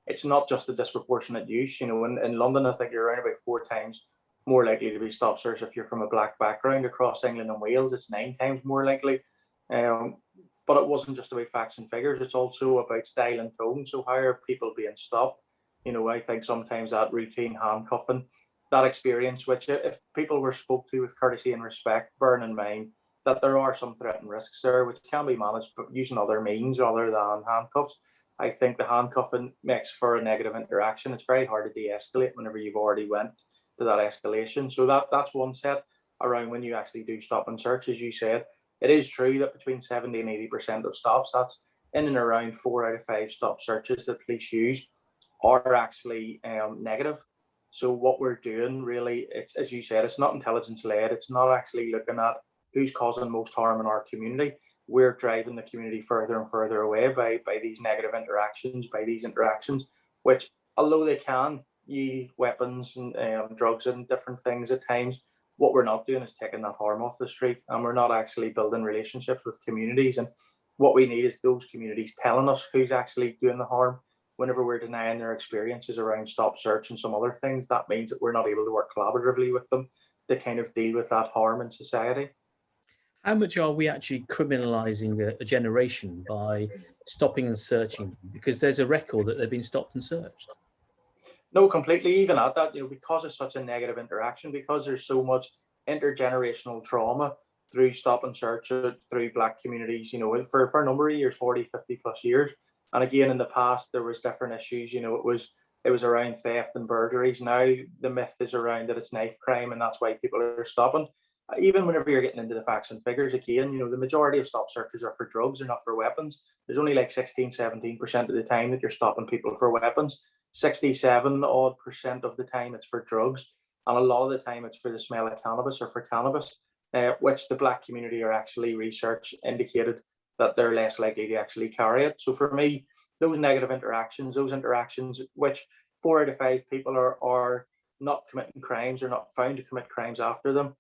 it's not just a disproportionate use. In London, I think you're around about 4 times more likely to be stop searched if you're from a black background. Across England and Wales, it's 9 times more likely. But it wasn't just about facts and figures, it's also about style and tone. So how are people being stopped? I think sometimes that routine handcuffing, that experience, which if people were spoke to with courtesy and respect, bearing in mind that there are some threat and risks there, which can be managed but using other means other than handcuffs. I think the handcuffing makes for a negative interaction. It's very hard to de-escalate whenever you've already went to that escalation. So that's one set around when you actually do stop and search. As you said, it is true that between 70 and 80% of stops, that's in and around 4 out of 5 stop searches that police use, are actually negative. So what we're doing really, it's, as you said, it's not intelligence led. It's not actually looking at who's causing most harm in our community. We're driving the community further and further away by these negative interactions, by these interactions, which, although they can yield weapons and drugs and different things at times, what we're not doing is taking that harm off the street, and we're not actually building relationships with communities. And what we need is those communities telling us who's actually doing the harm. Whenever we're denying their experiences around stop search and some other things, that means that we're not able to work collaboratively with them to kind of deal with that harm in society. How much are we actually criminalising a generation by stopping and searching them? Because there's a record that they've been stopped and searched. No, completely. Even at that, because it's such a negative interaction, because there's so much intergenerational trauma through stop and search, through black communities, for a number of years, 40, 50 plus years. And again, in the past, there was different issues. It was around theft and burglaries. Now the myth is around that it's knife crime, and that's why people are stopping. Even whenever you're getting into the facts and figures, again, the majority of stop searches are for drugs, they're not for weapons. There's only like 16, 17% of the time that you're stopping people for weapons. 67% of the time it's for drugs. And a lot of the time it's for the smell of cannabis or for cannabis, which the black community are actually research indicated that they're less likely to actually carry it. So for me, those negative interactions, which 4 out of 5 people are not committing crimes or not found to commit crimes after them,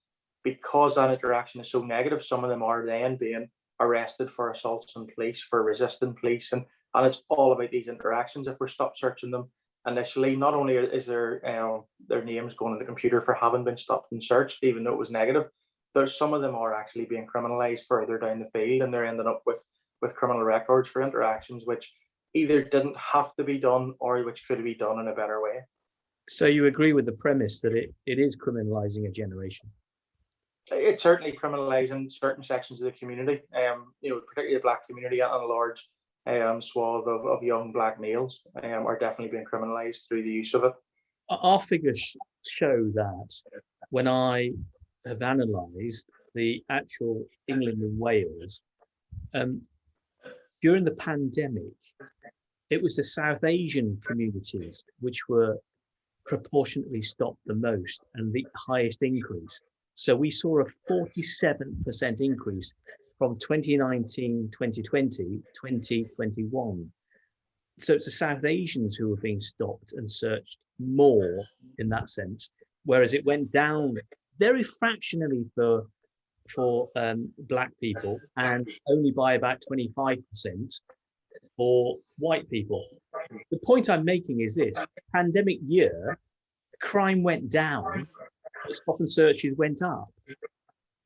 because that interaction is so negative, some of them are then being arrested for assaults on police, for resisting police, and it's all about these interactions. If we're stop searching them initially, not only is their names going on the computer for having been stopped and searched, even though it was negative, there's some of them are actually being criminalised further down the field, and they're ending up with criminal records for interactions which either didn't have to be done or which could be done in a better way. So you agree with the premise that it is criminalising a generation? It's certainly criminalising certain sections of the community, particularly the black community, and a large swath of young black males are definitely being criminalised through the use of it. Our figures show that when I have analysed the actual England and Wales, during the pandemic, it was the South Asian communities which were proportionately stopped the most and the highest increase. So we saw a 47% increase from 2019, 2020, 2021. So it's the South Asians who were being stopped and searched more in that sense, whereas it went down very fractionally for black people and only by about 25% for white people. The point I'm making is this: pandemic year, crime went down, stop and searches went up.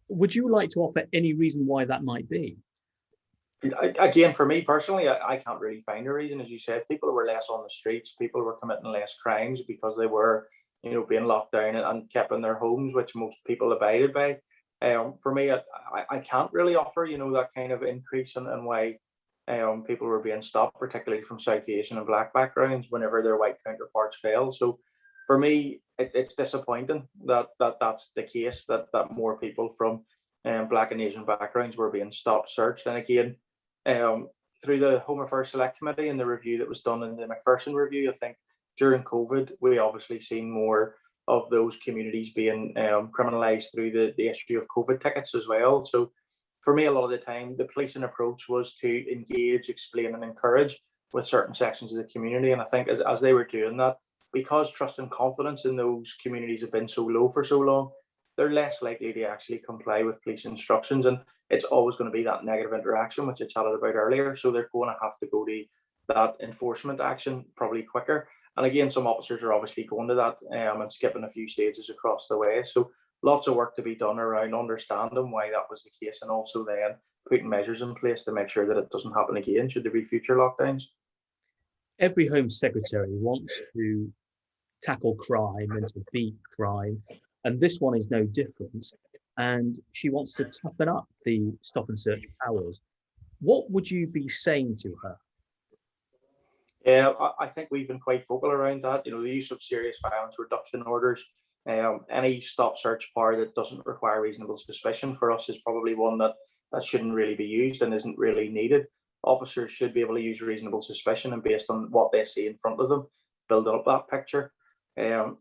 Would you like to offer any reason why that might be? Again, for me personally, I can't really find a reason. As you said, people were less on the streets, people were committing less crimes because they were, being locked down and kept in their homes, which most people abided by. For me, I can't really offer, that kind of increase in why people were being stopped, particularly from South Asian and black backgrounds, whenever their white counterparts failed. So for me, it's disappointing that that's the case, that more people from black and Asian backgrounds were being stopped, searched. And again, through the Home Affairs Select Committee and the review that was done in the Macpherson review, I think during COVID, we obviously seen more of those communities being criminalised through the issue of COVID tickets as well. So for me, a lot of the time, the policing approach was to engage, explain and encourage with certain sections of the community. And I think as they were doing that, because trust and confidence in those communities have been so low for so long, they're less likely to actually comply with police instructions. And it's always going to be that negative interaction, which I chatted about earlier. So they're going to have to go to that enforcement action probably quicker. And again, some officers are obviously going to that and skipping a few stages across the way. So lots of work to be done around understanding why that was the case, and also then putting measures in place to make sure that it doesn't happen again should there be future lockdowns. Every Home Secretary wants to tackle crime and to beat crime, and this one is no different. And she wants to toughen up the stop and search powers. What would you be saying to her? Yeah, I think we've been quite vocal around that. You know, the use of serious violence reduction orders, any stop search power that doesn't require reasonable suspicion for us is probably one that shouldn't really be used and isn't really needed. Officers should be able to use reasonable suspicion and based on what they see in front of them, build up that picture.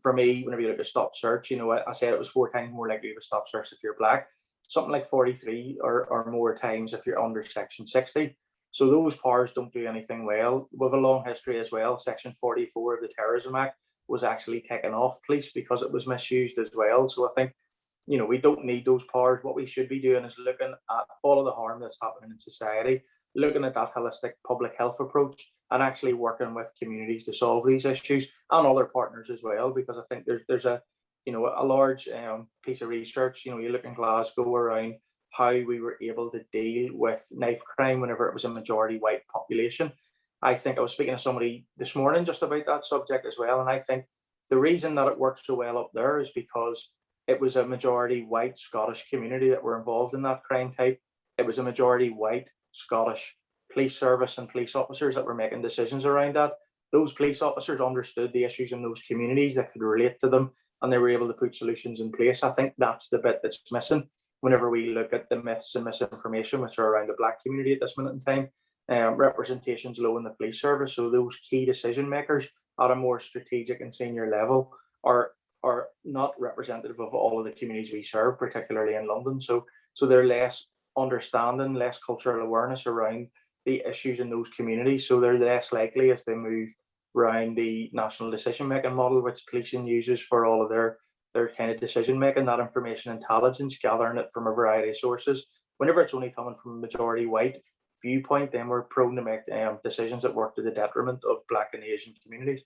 For me, whenever you look at stop search, you know, I said it was 4 times more likely to stop search if you're black, something like 43 or more times if you're under section 60. So those powers don't do anything well. We have a long history as well. Section 44 of the Terrorism Act was actually taken off police because it was misused as well. So I think, you know, we don't need those powers. What we should be doing is looking at all of the harm that's happening in society, looking at that holistic public health approach, and actually working with communities to solve these issues and other partners as well. Because I think there's a, you know, a large piece of research. You know, you look in Glasgow around how we were able to deal with knife crime whenever it was a majority white population. I think I was speaking to somebody this morning just about that subject as well, and I think the reason that it worked so well up there is because it was a majority white Scottish community that were involved in that crime type. It was a majority white Scottish police service and police officers that were making decisions around that. Those police officers understood the issues in those communities, that could relate to them, and they were able to put solutions in place. I think that's the bit that's missing whenever we look at the myths and misinformation which are around the black community at this minute in time. Representation's low in the police service, so those key decision makers at a more strategic and senior level are not representative of all of the communities we serve, particularly in London. So they're less understanding, less cultural awareness around the issues in those communities. So they're less likely, as they move around the national decision making model, which policing uses for all of their kind of decision making, that information intelligence, gathering it from a variety of sources. Whenever it's only coming from a majority white viewpoint, then we're prone to make decisions that work to the detriment of black and Asian communities.